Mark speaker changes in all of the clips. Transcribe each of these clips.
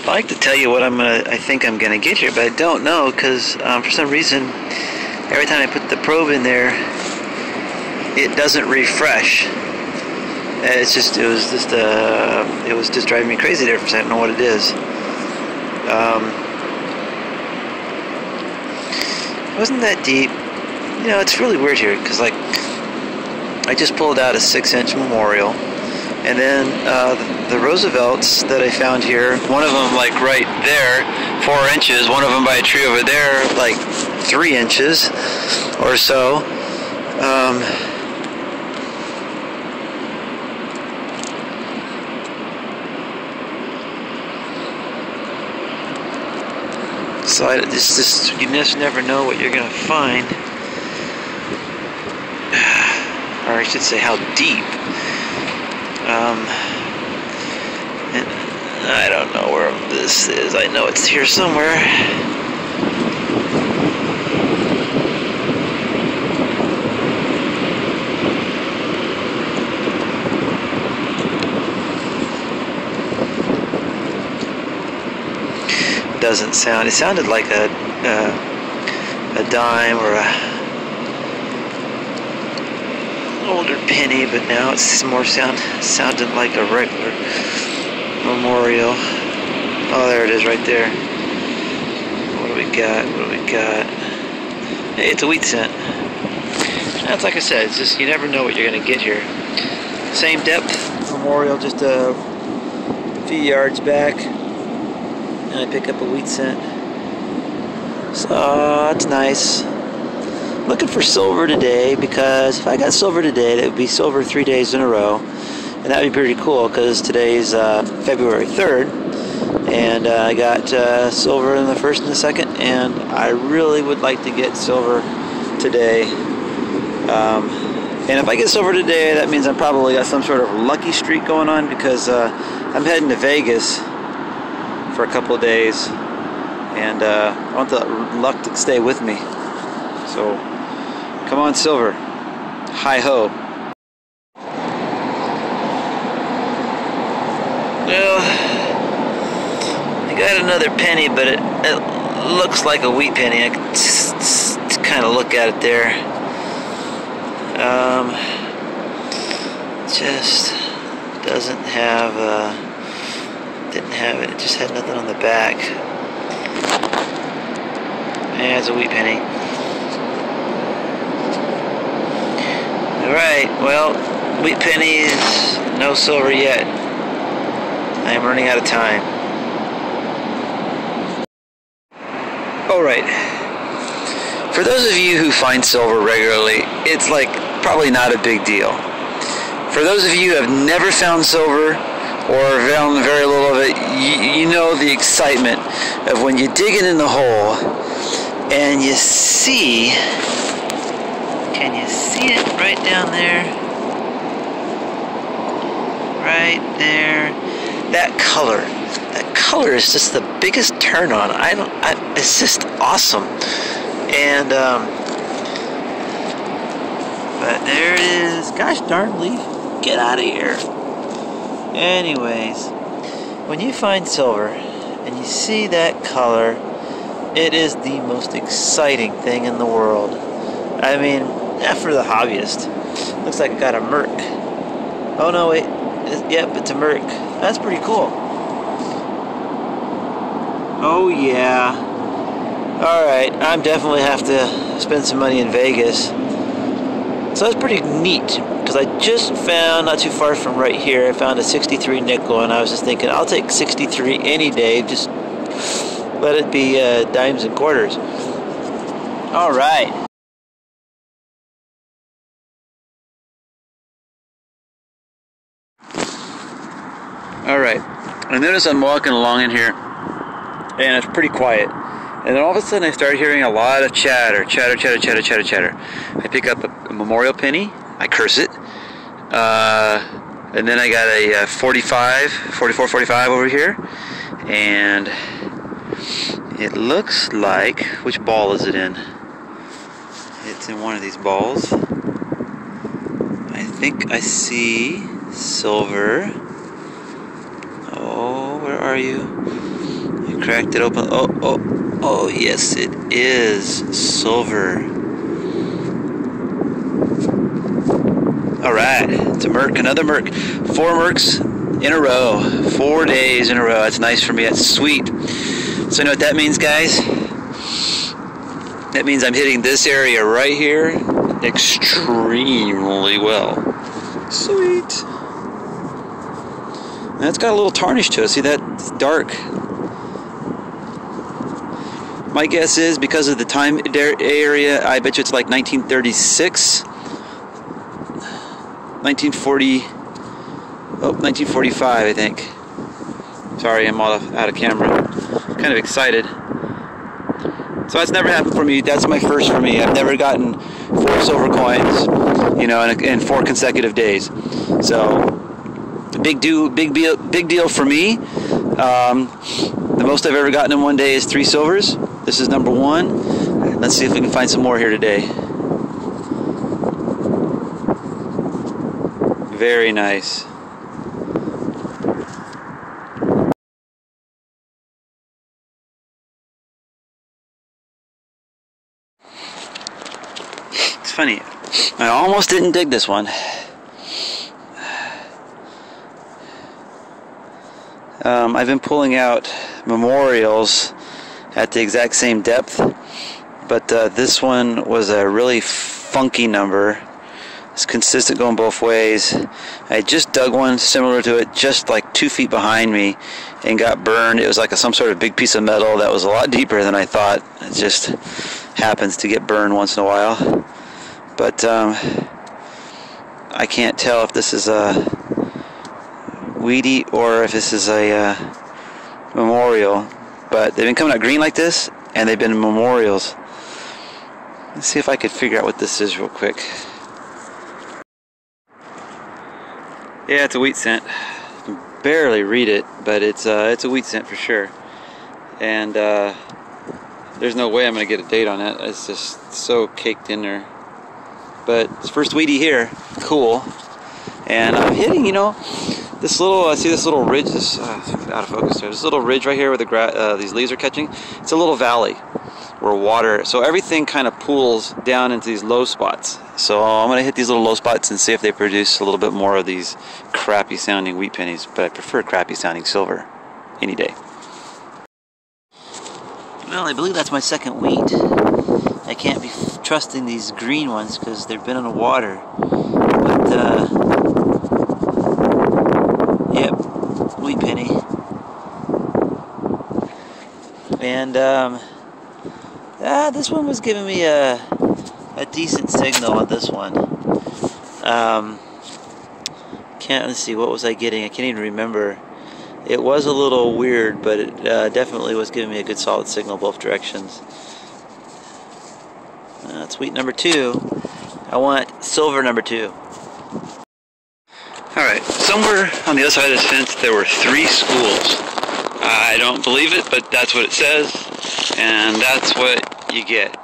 Speaker 1: I'd like to tell you what I think I'm gonna get here, but I don't know because for some reason, every time I put the probe in there, it doesn't refresh. It was just driving me crazy there for a second. I don't know what it is. It wasn't that deep. You know, it's really weird here because like I just pulled out a 6-inch memorial, and then the Roosevelts that I found here, one of them like right there, 4 inches. One of them by a tree over there, like 3 inches or so. So you just never know what you're gonna find, or I should say how deep. And I don't know where this is. I know it's here somewhere. Doesn't sound. It sounded like a dime or a older penny, but now it's more sounding like a regular memorial. Oh, there it is, right there. What do we got? What do we got? Hey, it's a wheat cent. That's like I said. It's just you never know what you're gonna get here. Same depth memorial, just a few yards back. And I pick up a wheat cent. So that's nice. Looking for silver today, because if I got silver today, that would be silver 3 days in a row, and that would be pretty cool because today's February 3rd, and I got silver in the 1st and the 2nd, and I really would like to get silver today. And if I get silver today, that means I probably got some sort of lucky streak going on, because I'm heading to Vegas for a couple of days, and I want the luck to stay with me. So come on, silver, hi ho. Well, I got another penny, but it looks like a wheat penny. I can just kind of look at it there. Just doesn't have didn't have it. It just had nothing on the back. Yeah, it's a wheat penny. Alright, well, wheat pennies, no silver yet. I am running out of time. Alright. For those of you who find silver regularly, it's like probably not a big deal. For those of you who have never found silver, or found very little of it, you know the excitement of when you're digging in the hole and you see, can you see it right down there? Right there. That color is just the biggest turn on. It's just awesome. And but there it is. Gosh darn, leaf, get out of here. Anyways, when you find silver and you see that color, it is the most exciting thing in the world. I mean, for the hobbyist. Looks like I got a Merc. Oh no, wait. Yep, it's a Merc. That's pretty cool. Oh yeah. Alright, I'm definitely have to spend some money in Vegas. So that's pretty neat, because I just found, not too far from right here, I found a 63 nickel, and I was just thinking, I'll take 63 any day, just let it be dimes and quarters. Alright. Alright, I notice I'm walking along in here, and it's pretty quiet. And then all of a sudden I start hearing a lot of chatter. I pick up a memorial penny, I curse it, and then I got a 44-45 over here, and it looks like, which ball is it in? It's in one of these balls. I think I see silver. Oh, where are you? Cracked it open. Oh, yes, it is silver. All right, it's a Merc, another Merc. 4 Mercs in a row, 4 days in a row. That's nice for me. That's sweet. So you know what that means, guys? That means I'm hitting this area right here extremely well. Sweet. And it's got a little tarnish to it. See that? It's dark. My guess is because of the time area, I bet you it's like 1936, 1940, 1945, I think. Sorry, I'm out of camera. Kind of excited. So that's never happened for me. That's my first for me. I've never gotten 4 silver coins, you know, in 4 consecutive days. So big deal for me. The most I've ever gotten in one day is 3 silvers. This is number 1. Let's see if we can find some more here today. Very nice. It's funny. I almost didn't dig this one. I've been pulling out memorials at the exact same depth, but this one was a really funky number. It's consistent going both ways. I just dug one similar to it just like 2 feet behind me and got burned. It was like some sort of big piece of metal that was a lot deeper than I thought. It just happens to get burned once in a while. But I can't tell if this is a weedy or if this is a memorial. But they've been coming out green like this, and they've been memorials. Let's see if I could figure out what this is real quick. Yeah, it's a wheat cent. I can barely read it, but it's a wheat cent for sure. And there's no way I'm going to get a date on it. It's just so caked in there. But it's first wheatie here. Cool. And I'm hitting, you know, this little, I see this little ridge, this, out of focus there, this little ridge right here where these leaves are catching. It's a little valley where water, so everything kind of pools down into these low spots. So I'm going to hit these little low spots and see if they produce a little bit more of these crappy sounding wheat pennies, but I prefer crappy sounding silver any day. Well, I believe that's my second wheat. I can't be trusting these green ones because they've been in the water. But, yep, wheat penny. And this one was giving me a decent signal on this one. Let's see, what was I getting? I can't even remember. It was a little weird, but it definitely was giving me a good solid signal both directions. That's wheat number 2. I want silver number 2. Alright, somewhere on the other side of this fence there were 3 schools. I don't believe it, but that's what it says, and that's what you get.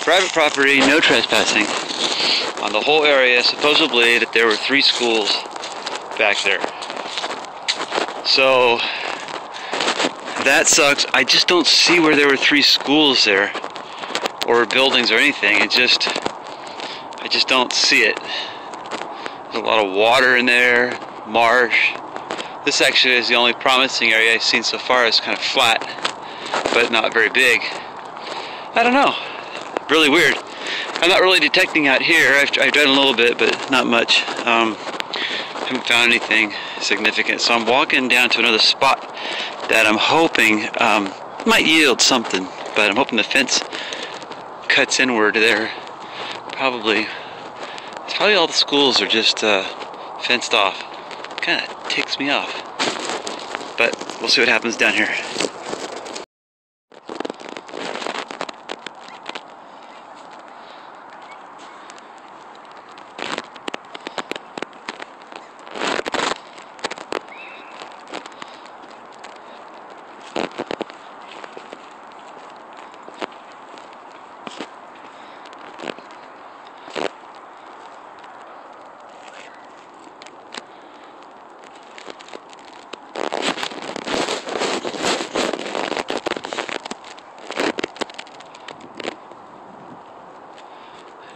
Speaker 1: Private property, no trespassing. On the whole area, supposedly that there were 3 schools back there. So, that sucks. I just don't see where there were 3 schools there, or buildings or anything. I just don't see it. There's a lot of water in there, marsh. This actually is the only promising area I've seen so far. It's kind of flat, but not very big. I don't know. Really weird. I'm not really detecting out here. I've done a little bit, but not much. Haven't found anything significant. So I'm walking down to another spot that I'm hoping might yield something, but I'm hoping the fence cuts inward there. Probably all the schools are just fenced off. Kind of ticks me off. But we'll see what happens down here.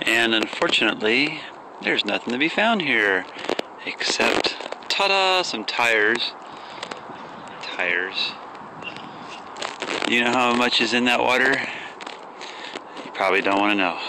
Speaker 2: And unfortunately, there's nothing to be found here except, ta-da, some tires. Tires. You know how much is in that water? You probably don't want to know.